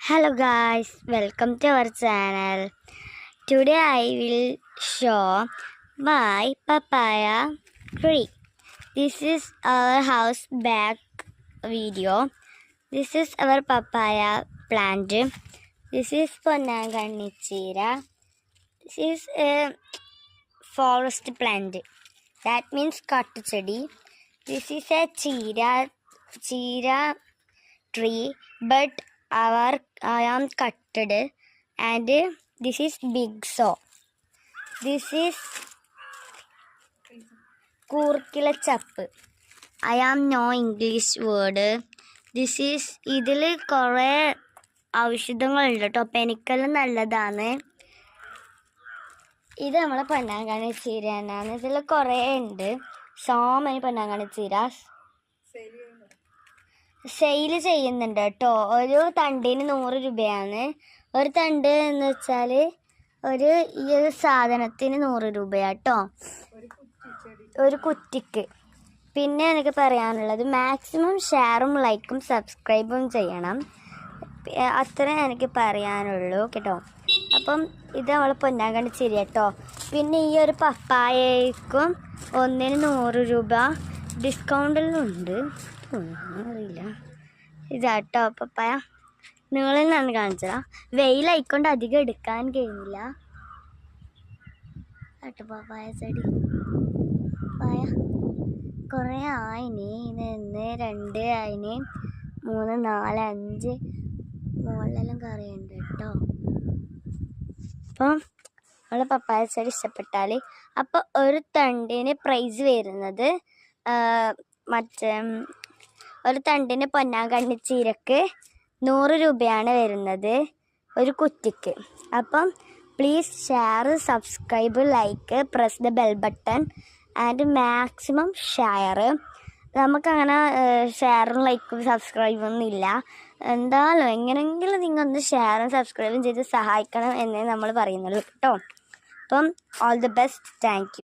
Hello guys, welcome to our channel. Today I will show my papaya tree. This is our house back video. This is our papaya plant. This is Ponnangani chira. This is a forest plant. That means kattachedi. This is a chira tree, but I am cutted, and this is big saw. This is kurkila chappu. I am no English word. This is ഇതിൽ കുറേ ഔഷധങ്ങളുണ്ട് കേട്ടോ. പെനിക്കൽ നല്ലതാണ്. ഇത് നമ്മളെ പൊന്നാങ്കണ്ണി ചീരയാണ്. ഇതിൽ കുറേ ഉണ്ട്. So many പൊന്നാങ്കണ്ണി ചീരാസ് sale ചെയ്യുന്നുണ്ട് കേട്ടോ. ഒരു തണ്ടിന് 100 രൂപയാണ്. ഒരു തണ്ട് എന്ന് വെച്ചാൽ ഈ ഒരു സാധനത്തിന് 100 രൂപയാട്ടോ, ഒരു കുറ്റിക്ക്. പിന്നെ എനിക്ക് പറയാനുള്ളത് മാക്സിമം ഷെയറും ലൈക്കും സബ്സ്ക്രൈബും ചെയ്യണം. അത്രേ എനിക്ക് പറയാനുള്ളൂ കേട്ടോ. അപ്പം ഇത് നമ്മൾ പൊന്നാങ്കണ്ണി ചീര കേട്ടോ. പിന്നെ ഈ ഒരു പപ്പായക്കും ഒന്നിന് 100 രൂപ ഡിസ്കൗണ്ടിലുണ്ട്. അറിയില്ല. ഇതാട്ടോ പപ്പായ. നിങ്ങളിൽ നിന്ന് കാണിച്ചതാ. വെയിലായിക്കൊണ്ട് അധികം എടുക്കാൻ കഴിയുന്നില്ല കേട്ടോ. പപ്പായ ചെടി പപ്പായ കുറേ ആയിന്. 1 2 ആയിന്, 3 4 5 മുകളിലെല്ലാം കറിയുണ്ട് കേട്ടോ. അപ്പം നമ്മൾ പപ്പായ ചെടി ഇഷ്ടപ്പെട്ടാൽ അപ്പോൾ ഒരു തണ്ടിന് പ്രൈസ് വരുന്നത് ഒരു തണ്ടിന് പൊന്നാങ്കണ്ണി ചീരക്ക് 100 രൂപയാണ് വരുന്നത്, ഒരു കുറ്റിക്ക്. അപ്പം please share, subscribe, like, press the bell button and maximum share. നമുക്കങ്ങനെ ഷെയറും ലൈക്കും സബ്സ്ക്രൈബും ഒന്നും ഇല്ല. എന്തായാലും എങ്ങനെയെങ്കിലും നിങ്ങൾ ഒന്ന് ഷെയറും സബ്സ്ക്രൈബും ചെയ്ത് സഹായിക്കണം എന്നേ നമ്മൾ പറയുന്നുള്ളൂ കേട്ടോ. അപ്പം all the best. Thank you.